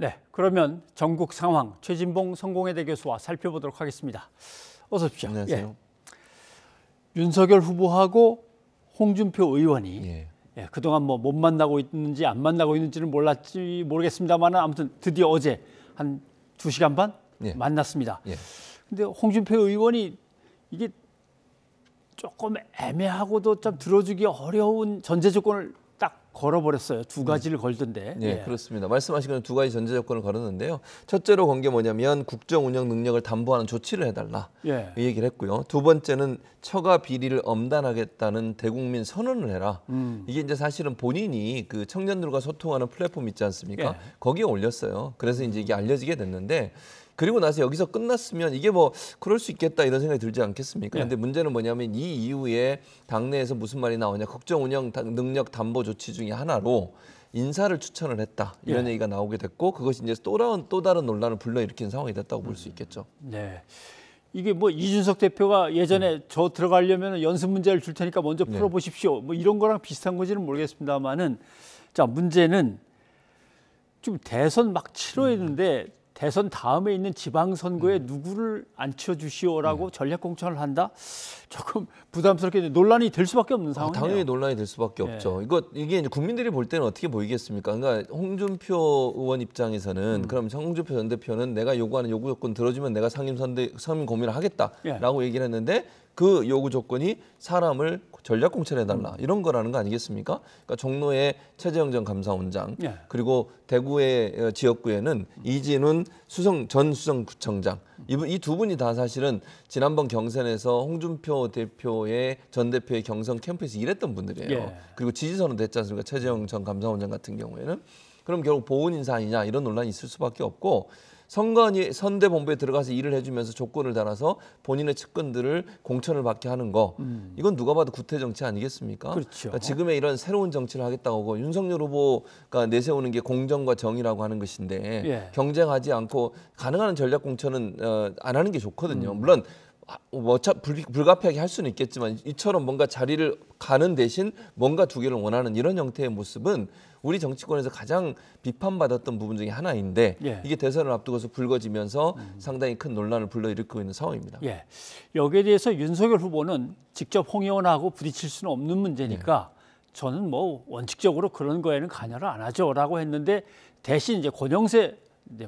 네, 그러면 전국 상황 최진봉 성공회대 교수와 살펴보도록 하겠습니다. 어서 오십시오. 안녕하세요. 예. 윤석열 후보하고 홍준표 의원이 예. 그동안 뭐 못 만나고 있는지 안 만나고 있는지는 모르겠습니다만 아무튼 드디어 어제 한 2시간 반 예. 만났습니다. 예. 근데 홍준표 의원이 이게 조금 애매하고도 좀 들어주기 어려운 전제 조건을 딱 걸어버렸어요. 두 가지를 걸던데. 예, 그렇습니다. 말씀하신 건 두 가지 전제 조건을 걸었는데요. 첫째로 건 게 뭐냐면 국정 운영 능력을 담보하는 조치를 해달라. 예. 이 얘기를 했고요. 두 번째는 처가 비리를 엄단하겠다는 대국민 선언을 해라. 이게 이제 사실은 본인이 그 청년들과 소통하는 플랫폼 있지 않습니까? 예. 거기에 올렸어요. 그래서 이제 이게 알려지게 됐는데 그리고 나서 여기서 끝났으면 이게 뭐 그럴 수 있겠다 이런 생각이 들지 않겠습니까? 예. 근데 문제는 뭐냐면 이 이후에 당내에서 무슨 말이 나오냐. 국정 운영 능력 담보 조치 중에 하나로 인사를 추천을 했다. 이런 얘기가 나오게 됐고 그것이 이제 또 다른 논란을 불러일으킨 상황이 됐다고 볼 수 있겠죠. 네. 이게 뭐 이준석 대표가 예전에 저 들어가려면 연습 문제를 줄 테니까 먼저 풀어보십시오. 뭐 이런 거랑 비슷한 건지는 모르겠습니다만은 자 문제는 좀 대선 막 치러했는데 대선 다음에 있는 지방선거에 누구를 앉혀주시오라고 전략 공천을 한다? 조금 부담스럽게 논란이 될 수밖에 없는 상황이에요. 당연히 논란이 될 수밖에 없죠. 이게 이제 국민들이 볼 때는 어떻게 보이겠습니까? 그러니까 홍준표 의원 입장에서는 그럼 홍준표 전 대표는 내가 요구하는 요구 조건 들어주면 내가 상임 고민을 하겠다라고 얘기를 했는데 그 요구 조건이 사람을 전략 공천해달라 이런 거라는 거 아니겠습니까? 그러니까 종로의 최재형 전 감사원장 그리고 대구의 지역구에는 이진훈 전 수성구청장 이 두 분이 다 사실은 지난번 경선에서 홍준표 전 대표의 경선 캠프에서 일했던 분들이에요. 그리고 지지선언도 했지 않습니까? 최재형 전 감사원장 같은 경우에는 그럼 결국 보훈 인사 아니냐 이런 논란이 있을 수밖에 없고 선관위 선대본부에 들어가서 일을 해주면서 조건을 달아서 본인의 측근들을 공천을 받게 하는 거 이건 누가 봐도 구태 정치 아니겠습니까? 그렇죠. 그러니까 지금의 이런 새로운 정치를 하겠다고 하고 윤석열 후보가 내세우는 게 공정과 정의라고 하는 것인데 경쟁하지 않고 가능한 전략 공천은 안 하는 게 좋거든요. 물론 불가피하게 할 수는 있겠지만 이처럼 뭔가 자리를 가는 대신 뭔가 두 개를 원하는 이런 형태의 모습은 우리 정치권에서 가장 비판받았던 부분 중에 하나인데 이게 대선을 앞두고서 불거지면서 상당히 큰 논란을 불러일으키고 있는 상황입니다. 여기에 대해서 윤석열 후보는 직접 홍 의원하고 부딪힐 수는 없는 문제니까 저는 뭐 원칙적으로 그런 거에는 관여를 안 하죠라고 했는데 대신 이제 권영세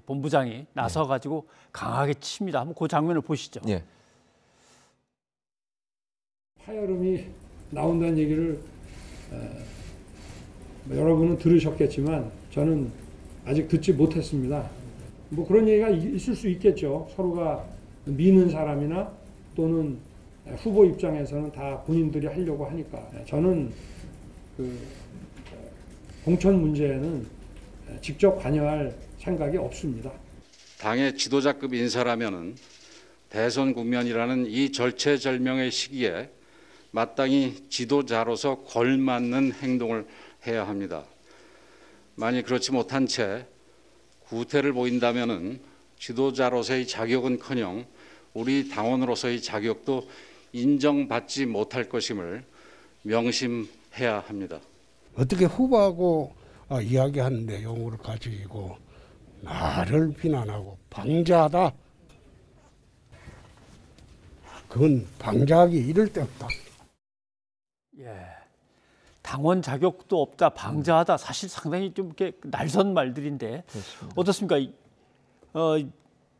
본부장이 나서가지고 강하게 칩니다. 한번 그 장면을 보시죠. 파열음이 나온다는 얘기를 여러분은 들으셨겠지만 저는 아직 듣지 못했습니다. 뭐 그런 얘기가 있을 수 있겠죠. 서로가 미는 사람이나 또는 후보 입장에서는 다 본인들이 하려고 하니까. 저는 그 공천 문제에는 직접 관여할 생각이 없습니다. 당의 지도자급 인사라면은 대선 국면이라는 이 절체절명의 시기에 마땅히 지도자로서 걸맞는 행동을 해야 합니다. 만일 그렇지 못한 채 구태를 보인다면은 지도자로서의 자격은커녕 우리 당원으로서의 자격도 인정받지 못할 것임을 명심해야 합니다. 어떻게 후보하고 이야기한 내용을 가지고 나를 비난하고 방자하다. 그건 방자하기 이를 데 없다. 당원 자격도 없다, 방자하다. 사실 상당히 좀 이렇게 날선 말들인데 어떻습니까?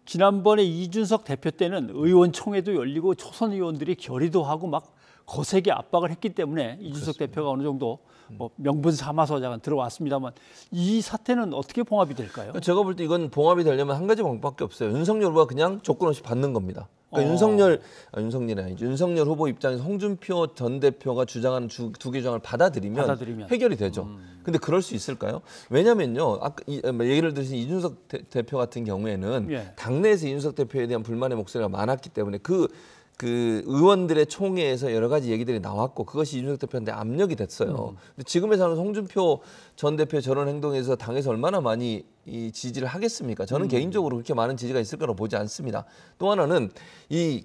지난번에 이준석 대표 때는 의원총회도 열리고 초선 의원들이 결의도 하고 막 거세게 압박을 했기 때문에 이준석 대표가 어느 정도 뭐 명분 삼아서 잠깐 들어왔습니다만 이 사태는 어떻게 봉합이 될까요? 제가 볼 때 이건 봉합이 되려면 한 가지 방법밖에 없어요. 윤석열 후보가 그냥 조건 없이 받는 겁니다. 그러니까 윤석열이 아니죠. 윤석열 후보 입장에서 홍준표 전 대표가 주장하는 두 개 주장을 받아들이면 해결이 되죠. 근데 그럴 수 있을까요? 왜냐면요. 아까 예를 들으신 이준석 대표 같은 경우에는 당내에서 이준석 대표에 대한 불만의 목소리가 많았기 때문에 그 의원들의 총회에서 여러 가지 얘기들이 나왔고 그것이 이준석 대표한테 압력이 됐어요. 근데 지금의 상황에서 홍준표 전 대표의 저런 행동에서 당에서 얼마나 많이 이 지지를 하겠습니까? 저는 개인적으로 그렇게 많은 지지가 있을 거라고 보지 않습니다. 또 하나는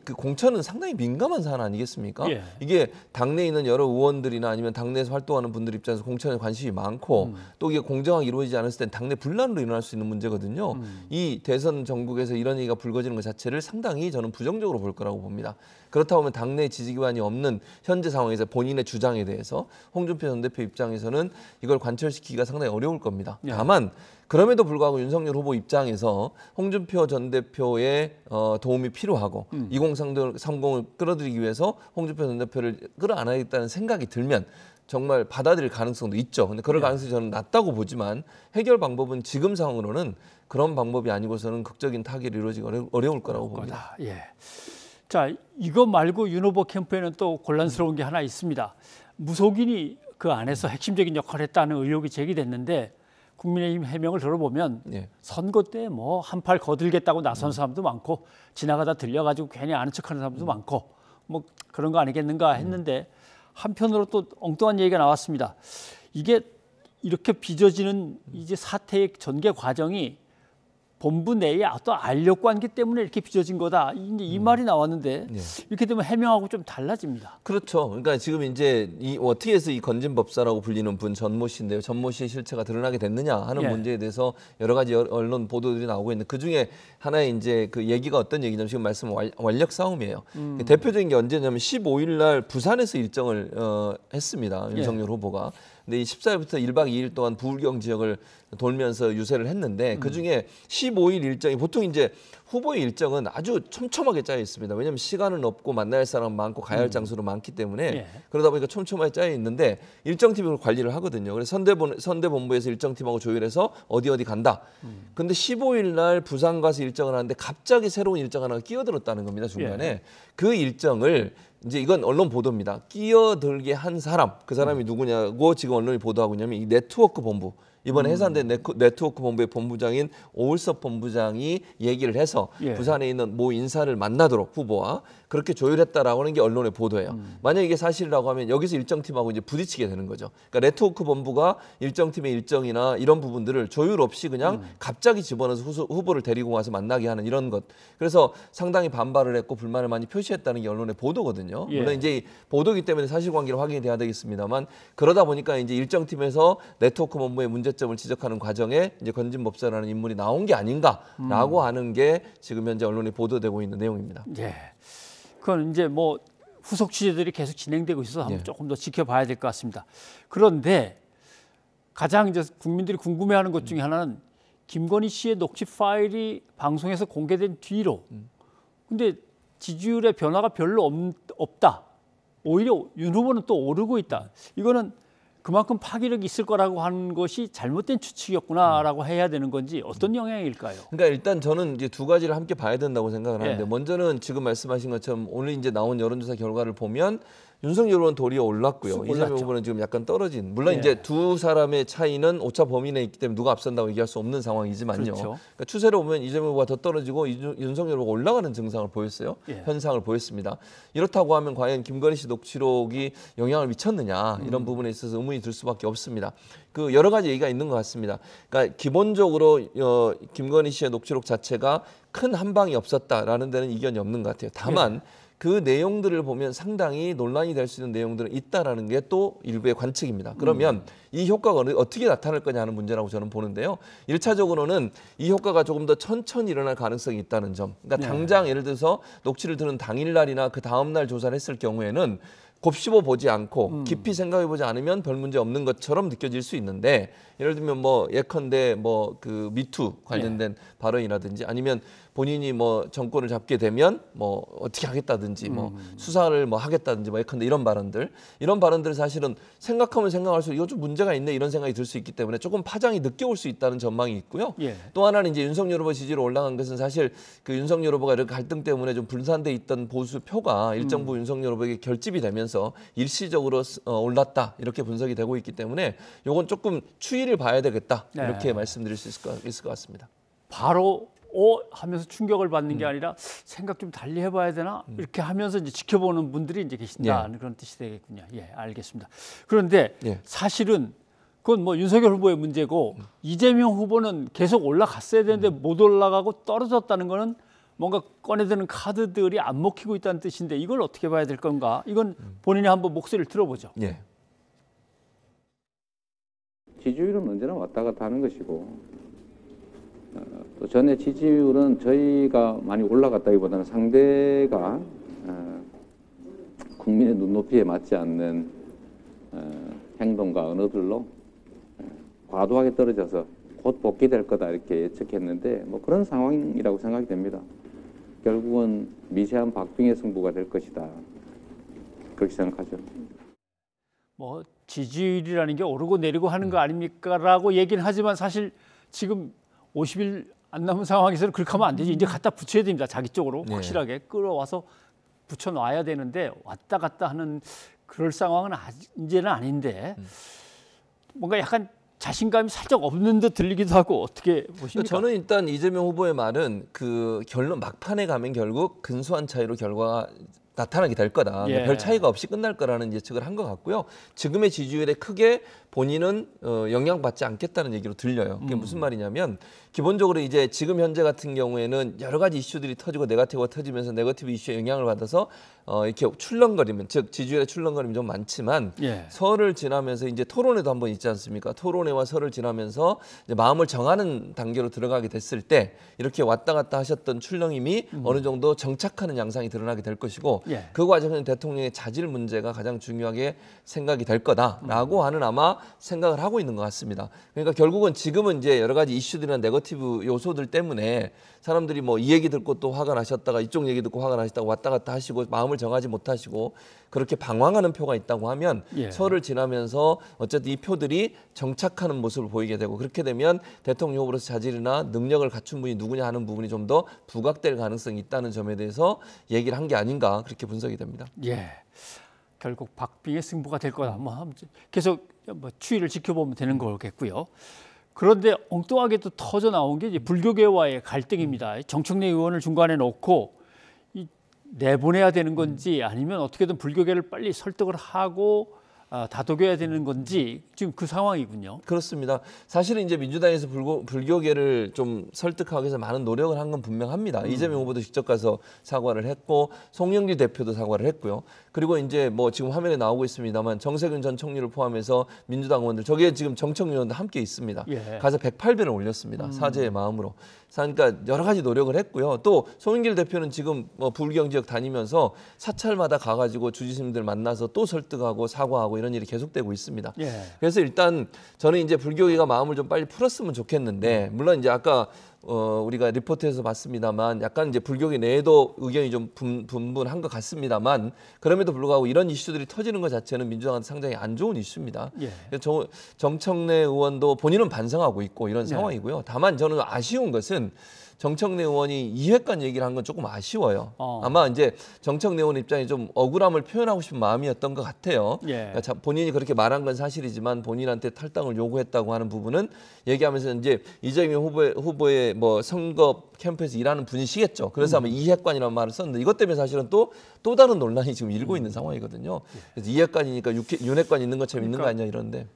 그 공천은 상당히 민감한 사안 아니겠습니까? 예. 이게 당내에 있는 여러 의원들이나 아니면 당내에서 활동하는 분들 입장에서 공천에 관심이 많고 또 이게 공정하게 이루어지지 않았을 땐 당내 분란으로 일어날 수 있는 문제거든요. 이 대선 전국에서 이런 얘기가 불거지는 것 자체를 상당히 저는 부정적으로 볼 거라고 봅니다. 그렇다 보면 당내 지지 기반이 없는 현재 상황에서 본인의 주장에 대해서 홍준표 전 대표 입장에서는 이걸 관철시키기가 상당히 어려울 겁니다. 예. 다만 그럼에도 불구하고 윤석열 후보 입장에서 홍준표 전 대표의 도움이 필요하고 2030을 끌어들이기 위해서 홍준표 전 대표를 끌어안아야겠다는 생각이 들면 정말 받아들일 가능성도 있죠. 근데 그럴 가능성이 저는 낮다고 보지만 해결 방법은 지금 상황으로는 그런 방법이 아니고서는 극적인 타결이 이루어지기 어려울 거라고 봅니다. 예. 자, 이거 말고 윤 후보 캠프에는 또 곤란스러운 게 하나 있습니다. 무속인이 그 안에서 핵심적인 역할을 했다는 의혹이 제기됐는데 국민의힘 해명을 들어보면 예. 선거 때 뭐 한팔 거들겠다고 나선 사람도 많고 지나가다 들려가지고 괜히 아는 척하는 사람도 많고 뭐 그런 거 아니겠는가 했는데 한편으로 또 엉뚱한 얘기가 나왔습니다. 이게 이렇게 빚어지는 이제 사태의 전개 과정이 본부 내에 어떤 알력 관계 때문에 이렇게 빚어진 거다. 이제 이 말이 나왔는데 네. 이렇게 되면 해명하고 좀 달라집니다. 그렇죠. 그러니까 지금 이제 어떻게 해서 이 건진법사라고 불리는 분 전모 씨인데요. 전모 씨의 실체가 드러나게 됐느냐 하는 예. 문제에 대해서 여러 가지 언론 보도들이 나오고 있는데 그 중에 하나의 이제 그 얘기가 어떤 얘기냐면 지금 말씀 완력 싸움이에요. 대표적인 게 언제냐면 15일 날 부산에서 일정을 했습니다. 윤석열 후보가. 근데 이 14일부터 1박 2일 동안 부울경 지역을 돌면서 유세를 했는데 그 중에 15일 일정이 보통 이제 후보의 일정은 아주 촘촘하게 짜여 있습니다. 왜냐하면 시간은 없고 만날 사람 많고 가야 할 장소도 많기 때문에 예. 그러다 보니까 촘촘하게 짜여 있는데 일정팀이 그걸 관리를 하거든요. 그래서 선대본부에서 일정팀하고 조율해서 어디 간다. 근데 15일 날 부산 가서 일정을 하는데 갑자기 새로운 일정 하나가 끼어들었다는 겁니다. 중간에. 예. 그 일정을 이제 이건 언론 보도입니다. 끼어들게 한 사람, 그 사람이 누구냐고 지금 언론이 보도하고 있냐면 이 네트워크 본부. 이번에 해산된 네트워크 본부의 본부장인 오울섭 본부장이 얘기를 해서 예. 부산에 있는 모 인사를 만나도록 후보와 그렇게 조율했다라고 하는 게 언론의 보도예요. 만약 이게 사실이라고 하면 여기서 일정팀하고 이제 부딪히게 되는 거죠. 그러니까 네트워크 본부가 일정팀의 일정이나 이런 부분들을 조율 없이 그냥 갑자기 집어넣어서 후보를 데리고 와서 만나게 하는 이런 것. 그래서 상당히 반발을 했고 불만을 많이 표시했다는 게 언론의 보도거든요. 예. 물론 이제 보도기 때문에 사실관계를 확인이 돼야 되겠습니다만 그러다 보니까 이제 일정팀에서 네트워크 본부의 문제점을 지적하는 과정에 이제 건진법사라는 인물이 나온 게 아닌가라고 하는 게 지금 현재 언론에 보도되고 있는 내용입니다. 예. 그건 이제 뭐 후속 취재들이 계속 진행되고 있어서 한번 예. 조금 더 지켜봐야 될 것 같습니다. 그런데 가장 이제 국민들이 궁금해하는 것 중에 하나는 김건희 씨의 녹취 파일이 방송에서 공개된 뒤로 근데 지지율의 변화가 별로 없다. 오히려 윤 후보는 또 오르고 있다. 이거는 그만큼 파괴력이 있을 거라고 하는 것이 잘못된 추측이었구나라고 해야 되는 건지 어떤 영향일까요? 그러니까 일단 저는 이제 두 가지를 함께 봐야 된다고 생각을 하는데 예. 먼저는 지금 말씀하신 것처럼 오늘 이제 나온 여론조사 결과를 보면 윤석열 후보는 도리어 올랐고요. 이재명 후보는 지금 약간 떨어진. 물론 예. 이제 두 사람의 차이는 오차 범위 내에 있기 때문에 누가 앞선다고 얘기할 수 없는 상황이지만요. 그렇죠. 그러니까 추세로 보면 이재명 후보가 더 떨어지고 윤석열 후보가 올라가는 증상을 보였어요. 예. 현상을 보였습니다. 이렇다고 하면 과연 김건희 씨 녹취록이 영향을 미쳤느냐 이런 부분에 있어서 의문이 들 수밖에 없습니다. 그 여러 가지 얘기가 있는 것 같습니다. 그러니까 기본적으로 김건희 씨의 녹취록 자체가 큰 한방이 없었다라는 데는 이견이 없는 것 같아요. 다만 그 내용들을 보면 상당히 논란이 될 수 있는 내용들은 있다라는 게 또 일부의 관측입니다. 그러면 이 효과가 어떻게 나타날 거냐 하는 문제라고 저는 보는데요. 1차적으로는 이 효과가 조금 더 천천히 일어날 가능성이 있다는 점. 그러니까 당장 예를 들어서 녹취를 들은 당일날이나 그 다음날 조사를 했을 경우에는 곱씹어 보지 않고 깊이 생각해 보지 않으면 별 문제 없는 것처럼 느껴질 수 있는데 예를 들면 뭐 예컨대 뭐 그 미투 관련된 발언이라든지 아니면 본인이 뭐 정권을 잡게 되면 뭐 어떻게 하겠다든지 뭐 수사를 뭐 하겠다든지 뭐 예컨대 이런 발언들 사실은 생각하면 생각할수록 이거 좀 문제가 있네 이런 생각이 들 수 있기 때문에 조금 파장이 늦게 올 수 있다는 전망이 있고요. 예. 또 하나는 이제 윤석열 후보 지지로 올라간 것은 사실 그 윤석열 후보가 이렇게 갈등 때문에 좀 분산돼 있던 보수 표가 일정 부분 윤석열 후보에게 결집이 되면서 일시적으로 올랐다 이렇게 분석이 되고 있기 때문에 이건 조금 추이를 봐야 되겠다 이렇게 말씀드릴 수 있을 것 같습니다. 바로 하면서 충격을 받는 게 아니라 생각 좀 달리 해봐야 되나 이렇게 하면서 이제 지켜보는 분들이 이제 계신다는 그런 뜻이 되겠군요. 예, 알겠습니다. 그런데 예. 사실은 그건 뭐 윤석열 후보의 문제고 이재명 후보는 계속 올라갔어야 되는데 못 올라가고 떨어졌다는 거는 뭔가 꺼내드는 카드들이 안 먹히고 있다는 뜻인데 이걸 어떻게 봐야 될 건가? 이건 본인이 한번 목소리를 들어보죠. 예. 지지율은 언제나 왔다 갔다 하는 것이고 또 전에 지지율은 저희가 많이 올라갔다기보다는 상대가 국민의 눈높이에 맞지 않는 행동과 언어들로 과도하게 떨어져서 곧 복귀될 거다 이렇게 예측했는데 뭐 그런 상황이라고 생각이 됩니다. 결국은 미세한 박빙의 승부가 될 것이다. 그렇게 생각하죠. 뭐 지지율이라는 게 오르고 내리고 하는 거 아닙니까라고 얘기는 하지만 사실 지금 50일 안 남은 상황에서는 그렇게 하면 안 되지. 이제 갖다 붙여야 됩니다. 자기 쪽으로 확실하게 끌어와서 붙여놔야 되는데 왔다 갔다 하는 그럴 상황은 이제는 아닌데 뭔가 약간 자신감이 살짝 없는 듯 들리기도 하고 어떻게 보십니까? 저는 일단 이재명 후보의 말은 그 결론 막판에 가면 결국 근소한 차이로 결과가 나타나게 될 거다. 예. 별 차이가 없이 끝날 거라는 예측을 한 것 같고요. 지금의 지지율에 크게 본인은 영향받지 않겠다는 얘기로 들려요. 그게 무슨 말이냐면 기본적으로 이제 지금 현재 같은 경우에는 여러 가지 이슈들이 터지고 네거티브가 터지면서 네거티브 이슈에 영향을 받아서 이렇게 출렁거리면 즉 지지율에 출렁거림이 좀 많지만 설을 지나면서 이제 토론회도 한번 있지 않습니까? 토론회와 설을 지나면서 이제 마음을 정하는 단계로 들어가게 됐을 때 이렇게 왔다 갔다 하셨던 출렁임이 어느 정도 정착하는 양상이 드러나게 될 것이고 그 과정에는 대통령의 자질 문제가 가장 중요하게 생각이 될 거다라고 하는 아마 생각을 하고 있는 것 같습니다. 그러니까 결국은 지금은 이제 여러 가지 이슈들이나 네거티브 요소들 때문에 사람들이 뭐 이 얘기 듣고 또 화가 나셨다가 이쪽 얘기 듣고 화가 나셨다가 왔다 갔다 하시고 마음을 정하지 못하시고 그렇게 방황하는 표가 있다고 하면 설을 지나면서 어쨌든 이 표들이 정착하는 모습을 보이게 되고 그렇게 되면 대통령 후보로서 자질이나 능력을 갖춘 분이 누구냐 하는 부분이 좀 더 부각될 가능성이 있다는 점에 대해서 얘기를 한 게 아닌가 그렇게 분석이 됩니다. 예, 결국 박빙의 승부가 될 거다. 뭐 계속 뭐 추이를 지켜보면 되는 거겠고요. 그런데 엉뚱하게 또 터져 나온 게 이제 불교계와의 갈등입니다. 정청래 의원을 중간에 놓고 내보내야 되는 건지 아니면 어떻게든 불교계를 빨리 설득을 하고 다독여야 되는 건지 지금 그 상황이군요. 그렇습니다. 사실은 이제 민주당에서 불교계를 좀 설득하기 위해서 많은 노력을 한 건 분명합니다. 이재명 후보도 직접 가서 사과를 했고 송영길 대표도 사과를 했고요. 그리고 이제 뭐 지금 화면에 나오고 있습니다만 정세균 전 총리를 포함해서 민주당 의원들 저게 지금 정청래 의원도 함께 있습니다. 가서 108배를 올렸습니다. 사죄의 마음으로. 그러니까 여러 가지 노력을 했고요. 또 송영길 대표는 지금 뭐 불경 지역 다니면서 사찰마다 가가지고 주지스님들 만나서 또 설득하고 사과하고 이런 일이 계속되고 있습니다. 그래서 일단 저는 이제 불교계가 마음을 좀 빨리 풀었으면 좋겠는데 물론 이제 아까 우리가 리포트에서 봤습니다만 약간 이제 불교계 내에도 의견이 좀 분분한 것 같습니다만 그럼에도 불구하고 이런 이슈들이 터지는 것 자체는 민주당한테 상당히 안 좋은 이슈입니다. 정청래 의원도 본인은 반성하고 있고 이런 상황이고요. 다만 저는 아쉬운 것은 정청래 의원이 2회간 얘기를 한 건 조금 아쉬워요. 아마 이제 정청래 의원 입장이 좀 억울함을 표현하고 싶은 마음이었던 것 같아요. 그러니까 본인이 그렇게 말한 건 사실이지만 본인한테 탈당을 요구했다고 하는 부분은 얘기하면서 이제 이재명 후보의 뭐 선거 캠프에서 일하는 분이시겠죠. 그래서 아마 2회간이라는 말을 썼는데 이것 때문에 사실은 또 다른 논란이 지금 일고 있는 상황이거든요. 그래서 2회간이니까 6회간 있는 것처럼 있는 거 아니냐 이런데.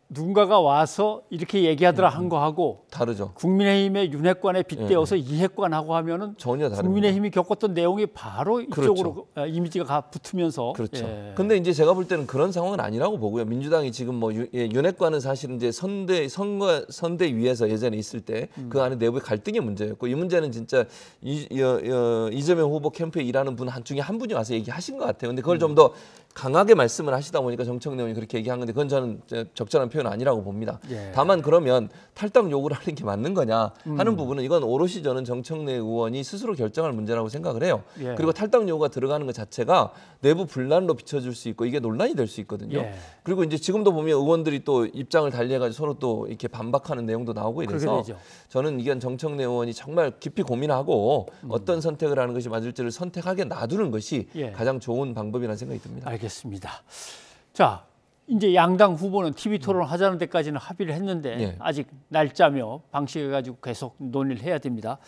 누군가가 와서 이렇게 얘기하더라 한 거하고 다르죠. 국민의힘의 윤핵관에 빗대어서 이핵관하고 하면은 전혀 다릅니다. 국민의힘이 겪었던 내용이 바로 이쪽으로 이미지가 붙으면서 그렇죠. 근데 이제 제가 볼 때는 그런 상황은 아니라고 보고요. 민주당이 지금 뭐 윤핵관은 사실 이제 선대위에서 예전에 있을 때 그 안에 내부의 갈등의 문제였고 이 문제는 진짜 이재명 후보 캠프에 일하는 분 중에 한 분이 와서 얘기하신 것 같아요. 근데 그걸 좀 더 강하게 말씀을 하시다 보니까 정청래 의원이 그렇게 얘기한 건데 그건 저는 적절한 표현 아니라고 봅니다. 다만 그러면 탈당 요구를 하는 게 맞는 거냐 하는 부분은 이건 오롯이 저는 정청래 의원이 스스로 결정할 문제라고 생각을 해요. 그리고 탈당 요구가 들어가는 것 자체가 내부 분란로 비춰질 수 있고 이게 논란이 될 수 있거든요. 그리고 이제 지금도 보면 의원들이 또 입장을 달리해가지고 서로 또 이렇게 반박하는 내용도 나오고 이래서 저는 이건 정청래 의원이 정말 깊이 고민하고 어떤 선택을 하는 것이 맞을지를 선택하게 놔두는 것이 가장 좋은 방법이라는 생각이 듭니다. 알겠습니다. 자, 이제 양당 후보는 TV 토론을 하자는 데까지는 합의를 했는데 아직 날짜며 방식을 가지고 계속 논의를 해야 됩니다.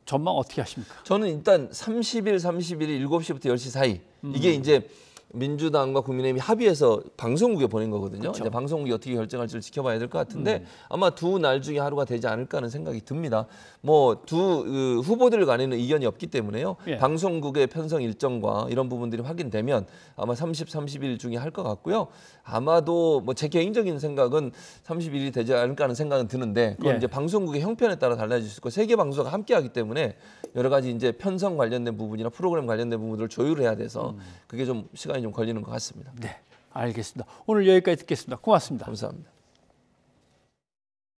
전망 어떻게 하십니까? 저는 일단 30일, 31일 7시부터 10시 사이 이게 이제 민주당과 국민의힘이 합의해서 방송국에 보낸 거거든요. 그렇죠. 이제 방송국이 어떻게 결정할지를 지켜봐야 될 것 같은데 아마 두 날 중에 하루가 되지 않을까 하는 생각이 듭니다. 뭐 두 후보들 간에는 이견이 없기 때문에요. 예. 방송국의 편성 일정과 이런 부분들이 확인되면 아마 30, 30일 중에 할 것 같고요. 아마도 뭐 제 개인적인 생각은 31일이 되지 않을까 하는 생각은 드는데 그건 예. 이제 방송국의 형편에 따라 달라질 수 있고 세 개 방송사가 함께하기 때문에 여러 가지 이제 편성 관련된 부분이나 프로그램 관련된 부분들을 조율해야 돼서 그게 좀 시간이 좀 걸리는 것 같습니다. 네, 알겠습니다. 오늘 여기까지 듣겠습니다. 고맙습니다. 감사합니다.